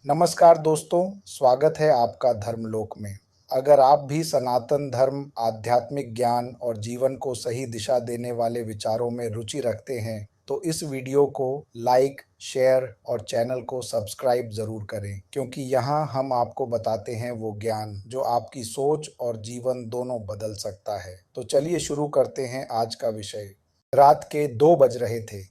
नमस्कार दोस्तों, स्वागत है आपका धर्मलोक में। अगर आप भी सनातन धर्म, आध्यात्मिक ज्ञान और जीवन को सही दिशा देने वाले विचारों में रुचि रखते हैं, तो इस वीडियो को लाइक, शेयर और चैनल को सब्सक्राइब ज़रूर करें, क्योंकि यहाँ हम आपको बताते हैं वो ज्ञान जो आपकी सोच और जीवन दोनों बदल सकता है। तो चलिए शुरू करते हैं आज का विषय। रात के 2 बज रहे थे।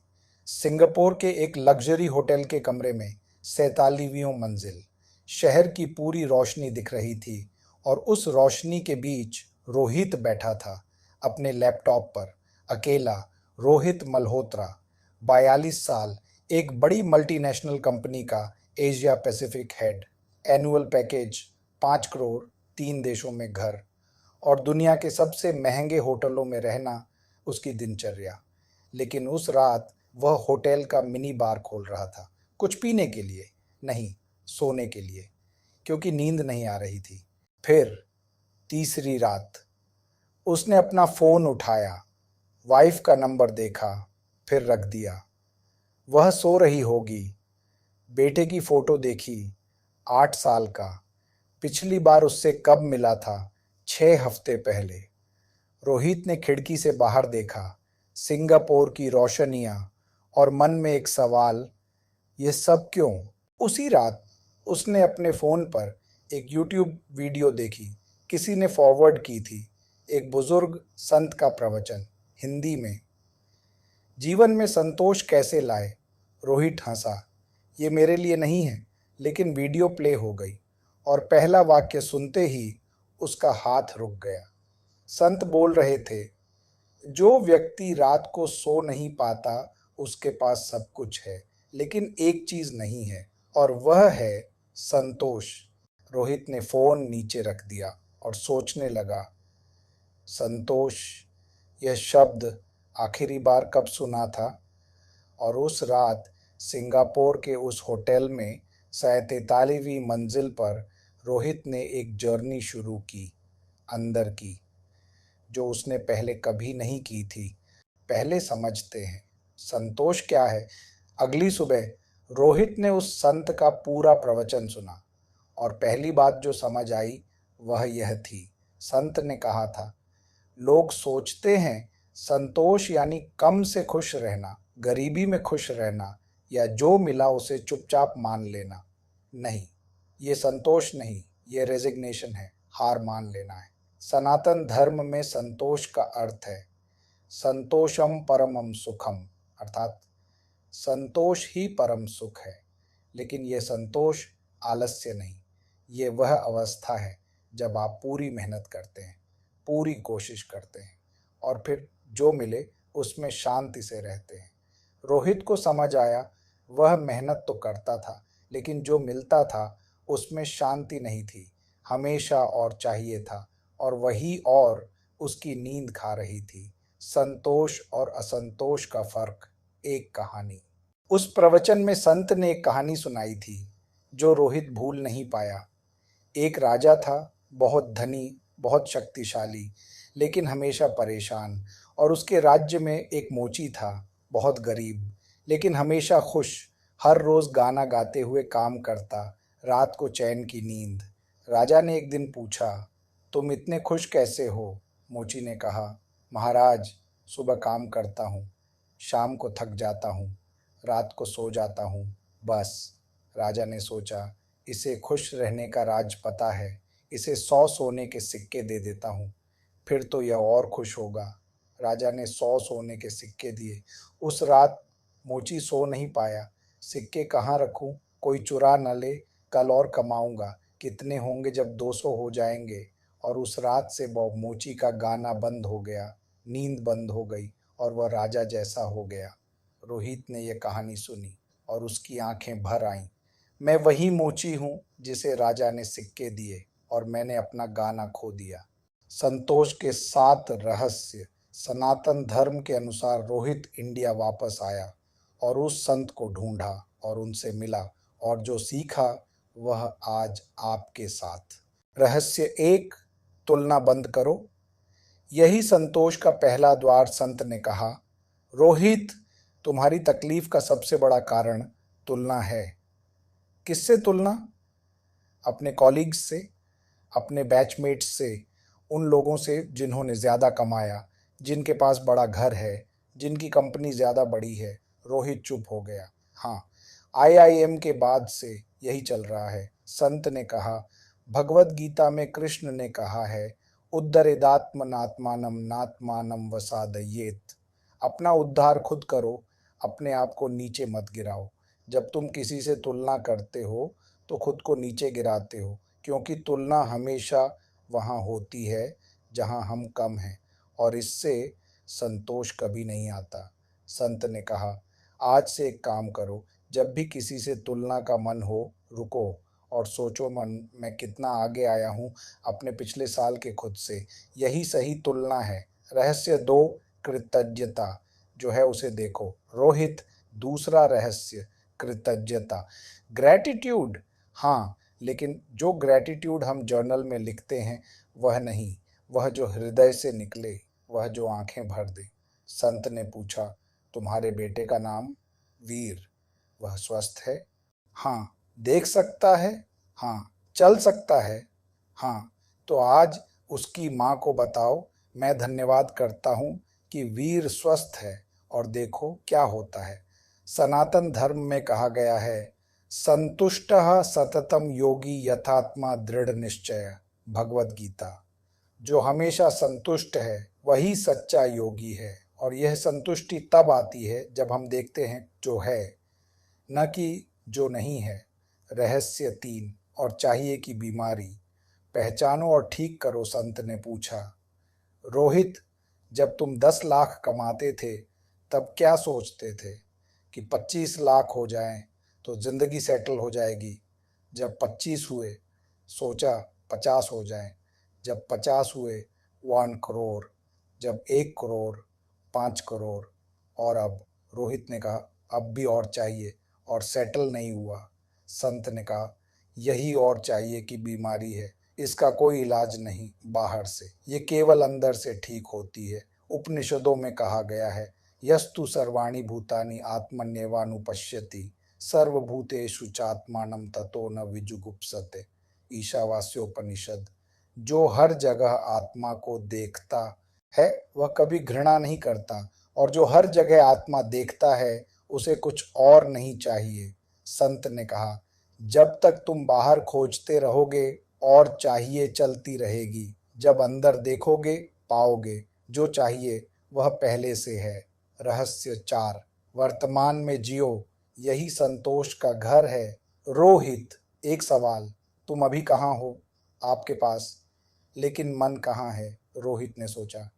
सिंगापुर के एक लग्जरी होटल के कमरे में 47वीं मंजिल, शहर की पूरी रोशनी दिख रही थी और उस रोशनी के बीच रोहित बैठा था अपने लैपटॉप पर, अकेला। रोहित मल्होत्रा, 42 साल, एक बड़ी मल्टीनेशनल कंपनी का Asia Pacific head, annual package 5 crore, 3 देशों में घर और दुनिया के सबसे महंगे होटलों में रहना उसकी दिनचर्या। लेकिन उस रात वह होटल का मिनी बार खोल रहा था, कुछ पीने के लिए नहीं, सोने के लिए, क्योंकि नींद नहीं आ रही थी। फिर तीसरी रात उसने अपना फ़ोन उठाया, वाइफ का नंबर देखा, फिर रख दिया। वह सो रही होगी। बेटे की फ़ोटो देखी, 8 साल का। पिछली बार उससे कब मिला था? 6 हफ्ते पहले। रोहित ने खिड़की से बाहर देखा, सिंगापुर की रोशनियां, और मन में एक सवाल, ये सब क्यों? उसी रात उसने अपने फ़ोन पर एक यूट्यूब वीडियो देखी, किसी ने फॉरवर्ड की थी, एक बुजुर्ग संत का प्रवचन, हिंदी में। जीवन में संतोष कैसे लाए? रोहित हंसा। ये मेरे लिए नहीं है, लेकिन वीडियो प्ले हो गई और पहला वाक्य सुनते ही उसका हाथ रुक गया। संत बोल रहे थे, जो व्यक्ति रात को सो नहीं पाता उसके पास सब कुछ है, लेकिन एक चीज नहीं है, और वह है संतोष। रोहित ने फोन नीचे रख दिया और सोचने लगा, संतोष, यह शब्द आखिरी बार कब सुना था? और उस रात सिंगापुर के उस होटल में 47वीं मंजिल पर रोहित ने एक जर्नी शुरू की, अंदर की, जो उसने पहले कभी नहीं की थी। पहले समझते हैं संतोष क्या है। अगली सुबह रोहित ने उस संत का पूरा प्रवचन सुना और पहली बात जो समझ आई वह यह थी। संत ने कहा था, लोग सोचते हैं संतोष यानी कम से खुश रहना, गरीबी में खुश रहना, या जो मिला उसे चुपचाप मान लेना। नहीं, ये संतोष नहीं, ये रेजिग्नेशन है, हार मान लेना है। सनातन धर्म में संतोष का अर्थ है संतोषम परमम सुखम, अर्थात संतोष ही परम सुख है। लेकिन यह संतोष आलस्य नहीं, ये वह अवस्था है जब आप पूरी मेहनत करते हैं, पूरी कोशिश करते हैं और फिर जो मिले उसमें शांति से रहते हैं। रोहित को समझ आया, वह मेहनत तो करता था, लेकिन जो मिलता था उसमें शांति नहीं थी, हमेशा और चाहिए था, और वही और उसकी नींद खा रही थी। संतोष और असंतोष का फर्क, एक कहानी। उस प्रवचन में संत ने एक कहानी सुनाई थी जो रोहित भूल नहीं पाया। एक राजा था, बहुत धनी, बहुत शक्तिशाली, लेकिन हमेशा परेशान। और उसके राज्य में एक मोची था, बहुत गरीब, लेकिन हमेशा खुश, हर रोज गाना गाते हुए काम करता, रात को चैन की नींद। राजा ने एक दिन पूछा, तुम इतने खुश कैसे हो? मोची ने कहा, महाराज, सुबह काम करता हूँ, शाम को थक जाता हूँ, रात को सो जाता हूँ, बस। राजा ने सोचा, इसे खुश रहने का राज पता है, इसे 100 सोने के सिक्के दे देता हूँ, फिर तो यह और खुश होगा। राजा ने 100 सोने के सिक्के दिए। उस रात मोची सो नहीं पाया। सिक्के कहाँ रखूं, कोई चुरा न ले, कल और कमाऊंगा, कितने होंगे जब 200 हो जाएंगे। और उस रात से मोची का गाना बंद हो गया, नींद बंद हो गई और वह राजा जैसा हो गया। रोहित ने यह कहानी सुनी और उसकी आंखें भर आईं। मैं वही मोची हूँ जिसे राजा ने सिक्के दिए, और मैंने अपना गाना खो दिया। संतोष के 7 रहस्य। सनातन धर्म के अनुसार रोहित इंडिया वापस आया और उस संत को ढूंढा और उनसे मिला, और जो सीखा वह आज आपके साथ। रहस्य 1, तुलना बंद करो। यही संतोष का पहला द्वार। संत ने कहा, रोहित, तुम्हारी तकलीफ का सबसे बड़ा कारण तुलना है। किससे तुलना? अपने कॉलीग्स से, अपने बैचमेट्स से, उन लोगों से जिन्होंने ज़्यादा कमाया, जिनके पास बड़ा घर है, जिनकी कंपनी ज़्यादा बड़ी है। रोहित चुप हो गया। हाँ, आईआईएम के बाद से यही चल रहा है। संत ने कहा, भगवत गीता में कृष्ण ने कहा है, उद्धरेदात्मनात्मानम नात्मानम वसादयेत। अपना उद्धार खुद करो, अपने आप को नीचे मत गिराओ। जब तुम किसी से तुलना करते हो तो खुद को नीचे गिराते हो, क्योंकि तुलना हमेशा वहाँ होती है जहाँ हम कम हैं, और इससे संतोष कभी नहीं आता। संत ने कहा, आज से एक काम करो, जब भी किसी से तुलना का मन हो, रुको और सोचो, मन मैं कितना आगे आया हूँ अपने पिछले साल के खुद से। यही सही तुलना है। रहस्य दो, कृतज्ञता जो है उसे देखो। रोहित, दूसरा रहस्य कृतज्ञता, ग्रैटिट्यूड। हाँ, लेकिन जो ग्रैटिट्यूड हम जर्नल में लिखते हैं वह नहीं, वह जो हृदय से निकले, वह जो आंखें भर दे। संत ने पूछा, तुम्हारे बेटे का नाम? वीर। वह स्वस्थ है? हाँ। देख सकता है? हाँ। चल सकता है? हाँ। तो आज उसकी माँ को बताओ, मैं धन्यवाद करता हूँ कि वीर स्वस्थ है, और देखो क्या होता है। सनातन धर्म में कहा गया है, संतुष्टः सततम योगी यथात्मा दृढ़ निश्चय। भगवत गीता। जो हमेशा संतुष्ट है वही सच्चा योगी है, और यह संतुष्टि तब आती है जब हम देखते हैं जो है, न कि जो नहीं है। रहस्य 3, और चाहिए की बीमारी। पहचानो और ठीक करो। संत ने पूछा, रोहित, जब तुम 10 लाख कमाते थे तब क्या सोचते थे? कि 25 लाख हो जाएं तो जिंदगी सेटल हो जाएगी। जब 25 हुए सोचा 50 हो जाएं, जब 50 हुए 1 करोड़, जब 1 करोड़, 5 करोड़, और अब? रोहित ने कहा, अब भी और चाहिए, और सेटल नहीं हुआ। संत ने कहा, यही और चाहिए की बीमारी है। इसका कोई इलाज नहीं बाहर से, ये केवल अंदर से ठीक होती है। उपनिषदों में कहा गया है, यस्तु सर्वाणि भूतानि आत्मन्येवानुपश्यति सर्वभूतेषु चात्मानं ततो न विजुगुप्सते। ईशावास्योपनिषद। जो हर जगह आत्मा को देखता है वह कभी घृणा नहीं करता, और जो हर जगह आत्मा देखता है उसे कुछ और नहीं चाहिए। संत ने कहा, जब तक तुम बाहर खोजते रहोगे और चाहिए चलती रहेगी। जब अंदर देखोगे पाओगे, जो चाहिए वह पहले से है। रहस्य 4, वर्तमान में जियो, यही संतोष का घर है। रोहित, एक सवाल, तुम अभी कहाँ हो? आपके पास। लेकिन मन कहाँ है? रोहित ने सोचा,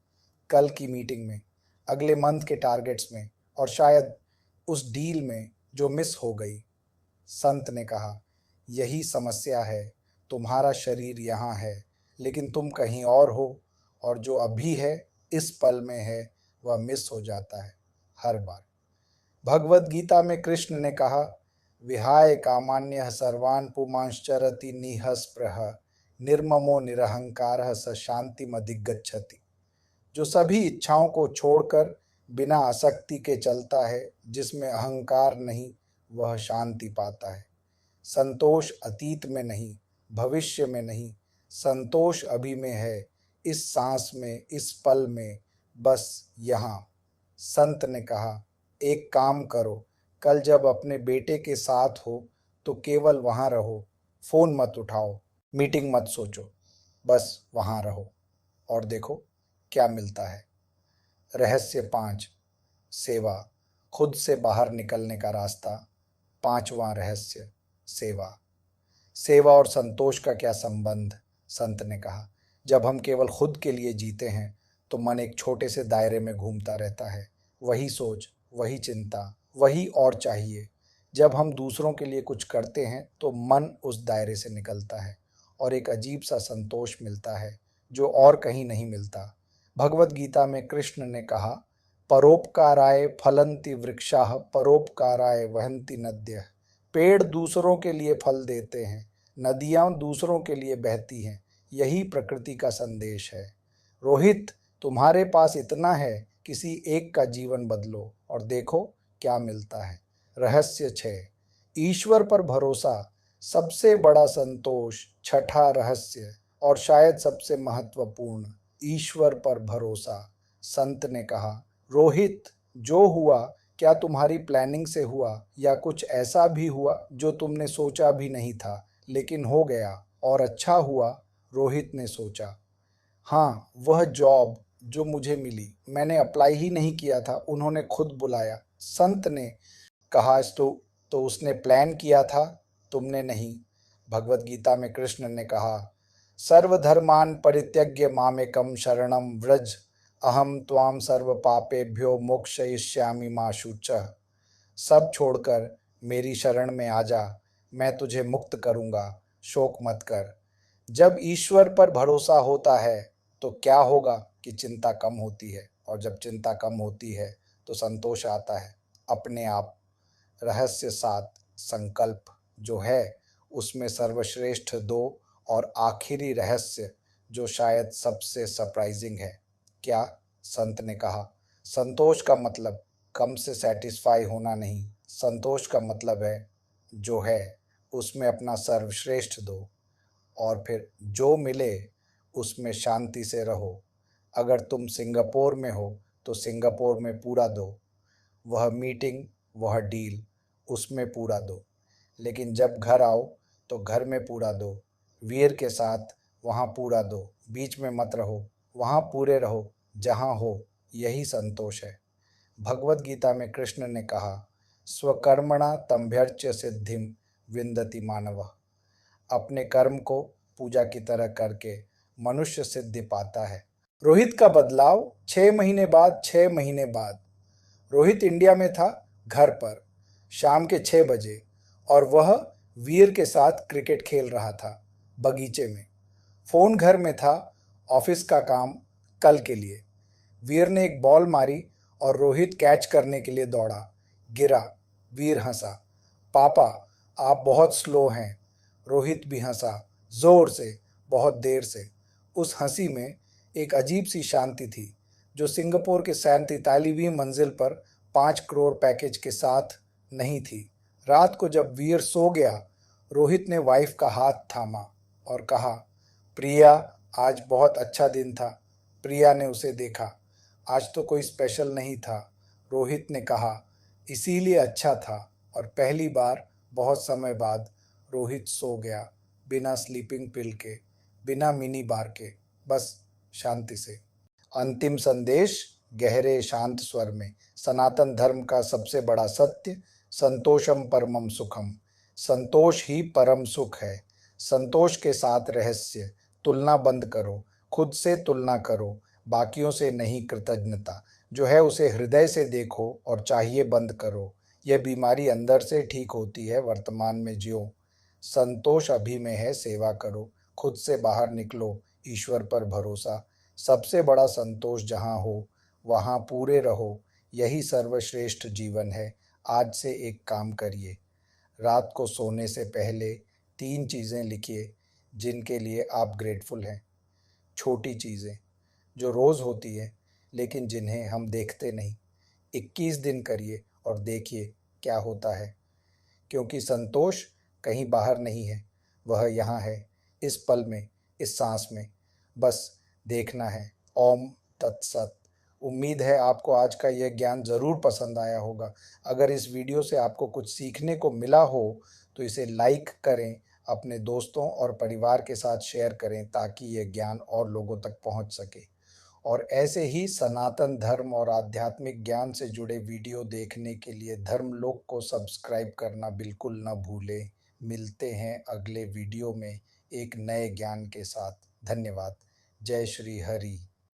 कल की मीटिंग में, अगले मंथ के टारगेट्स में, और शायद उस डील में जो मिस हो गई। संत ने कहा, यही समस्या है, तुम्हारा शरीर यहाँ है लेकिन तुम कहीं और हो, और जो अभी है, इस पल में है, वह मिस हो जाता है हर बार। भगवत गीता में कृष्ण ने कहा, विहाय कामान्यः सर्वान् पुमांश्चरति निःस्पृहः निर्ममो निरहंकारः स शान्तिमधिगच्छति। जो सभी इच्छाओं को छोड़कर बिना आसक्ति के चलता है, जिसमें अहंकार नहीं, वह शांति पाता है। संतोष अतीत में नहीं, भविष्य में नहीं, संतोष अभी में है, इस सांस में, इस पल में, बस यहाँ। संत ने कहा, एक काम करो, कल जब अपने बेटे के साथ हो तो केवल वहाँ रहो, फोन मत उठाओ, मीटिंग मत सोचो, बस वहाँ रहो और देखो क्या मिलता है। रहस्य 5, सेवा, खुद से बाहर निकलने का रास्ता। 5वां रहस्य, सेवा। सेवा और संतोष का क्या संबंध? संत ने कहा, जब हम केवल खुद के लिए जीते हैं तो मन एक छोटे से दायरे में घूमता रहता है, वही सोच, वही चिंता, वही और चाहिए। जब हम दूसरों के लिए कुछ करते हैं तो मन उस दायरे से निकलता है और एक अजीब सा संतोष मिलता है जो और कहीं नहीं मिलता। भगवत गीता में कृष्ण ने कहा, परोपकाराय फलन्ति वृक्षाः परोपकाराय वहन्ति नद्यः। पेड़ दूसरों के लिए फल देते हैं, नदियाँ दूसरों के लिए बहती हैं, यही प्रकृति का संदेश है। रोहित, तुम्हारे पास इतना है, किसी एक का जीवन बदलो और देखो क्या मिलता है। रहस्य 6, ईश्वर पर भरोसा, सबसे बड़ा संतोष, छठा रहस्य और शायद सबसे महत्वपूर्ण, ईश्वर पर भरोसा। संत ने कहा, रोहित, जो हुआ क्या तुम्हारी प्लानिंग से हुआ या कुछ ऐसा भी हुआ जो तुमने सोचा भी नहीं था लेकिन हो गया और अच्छा हुआ? रोहित ने सोचा, हाँ, वह जॉब जो मुझे मिली, मैंने अप्लाई ही नहीं किया था, उन्होंने खुद बुलाया। संत ने कहा, तो उसने प्लान किया था, तुमने नहीं। भगवत गीता में कृष्ण ने कहा, सर्वधर्मान् परित्यज्य मामेकं शरणं व्रज, अहम त्वाम सर्व पापेभ्यो मोक्षयिष्यामि मा शुचः। सब छोड़कर मेरी शरण में आ जा, मैं तुझे मुक्त करूंगा, शोक मत कर। जब ईश्वर पर भरोसा होता है तो क्या होगा कि चिंता कम होती है, और जब चिंता कम होती है तो संतोष आता है अपने आप। रहस्य 7, संकल्प जो है उसमें सर्वश्रेष्ठ 2 और आखिरी रहस्य जो शायद सबसे सरप्राइजिंग है। क्या? संत ने कहा, संतोष का मतलब कम से सेटिस्फाई होना नहीं, संतोष का मतलब है जो है उसमें अपना सर्वश्रेष्ठ दो और फिर जो मिले उसमें शांति से रहो। अगर तुम सिंगापुर में हो तो सिंगापुर में पूरा दो, वह मीटिंग, वह डील, उसमें पूरा दो। लेकिन जब घर आओ तो घर में पूरा दो, वीर के साथ वहाँ पूरा दो, बीच में मत रहो, वहाँ पूरे रहो जहाँ हो। यही संतोष है। भगवत गीता में कृष्ण ने कहा, स्वकर्मणा तम्भ्यर्च्य सिद्धिम विन्दति मानवः। अपने कर्म को पूजा की तरह करके मनुष्य सिद्धि पाता है। रोहित का बदलाव 6 महीने बाद, 6 महीने बाद रोहित इंडिया में था, घर पर, शाम के 6 बजे, और वह वीर के साथ क्रिकेट खेल रहा था, बगीचे में। फोन घर में था, ऑफिस का काम कल के लिए। वीर ने एक बॉल मारी और रोहित कैच करने के लिए दौड़ा, गिरा। वीर हंसा, पापा आप बहुत स्लो हैं। रोहित भी हंसा, जोर से, बहुत देर से। उस हंसी में एक अजीब सी शांति थी जो सिंगापुर के 37वीं मंजिल पर 5 करोड़ पैकेज के साथ नहीं थी। रात को जब वीर सो गया, रोहित ने वाइफ का हाथ थामा और कहा, प्रिया, आज बहुत अच्छा दिन था। प्रिया ने उसे देखा, आज तो कोई स्पेशल नहीं था। रोहित ने कहा, इसीलिए अच्छा था। और पहली बार बहुत समय बाद रोहित सो गया, बिना स्लीपिंग पिल के, बिना मिनी बार के, बस शांति से। अंतिम संदेश, गहरे शांत स्वर में, सनातन धर्म का सबसे बड़ा सत्य, संतोषम परमम सुखम। संतोष ही परम सुख है। संतोष के साथ रहस्य, तुलना बंद करो, खुद से तुलना करो, बाकियों से नहीं। कृतज्ञता जो है उसे हृदय से देखो और चाहिए बंद करो। यह बीमारी अंदर से ठीक होती है, वर्तमान में जियो। संतोष अभी में है, सेवा करो, खुद से बाहर निकलो, ईश्वर पर भरोसा। सबसे बड़ा संतोष जहाँ हो वहाँ पूरे रहो, यही सर्वश्रेष्ठ जीवन है। आज से एक काम करिए, रात को सोने से पहले 3 चीज़ें लिखिए जिनके लिए आप ग्रेटफुल हैं। छोटी चीज़ें जो रोज़ होती है लेकिन जिन्हें हम देखते नहीं। 21 दिन करिए और देखिए क्या होता है। क्योंकि संतोष कहीं बाहर नहीं है, वह यहाँ है, इस पल में, इस सांस में। बस देखना है। ओम तत्सत। उम्मीद है आपको आज का यह ज्ञान ज़रूर पसंद आया होगा। अगर इस वीडियो से आपको कुछ सीखने को मिला हो तो इसे लाइक करें, अपने दोस्तों और परिवार के साथ शेयर करें ताकि यह ज्ञान और लोगों तक पहुंच सके। और ऐसे ही सनातन धर्म और आध्यात्मिक ज्ञान से जुड़े वीडियो देखने के लिए धर्मलोक को सब्सक्राइब करना बिल्कुल न भूलें। मिलते हैं अगले वीडियो में एक नए ज्ञान के साथ। धन्यवाद। जय श्री हरि।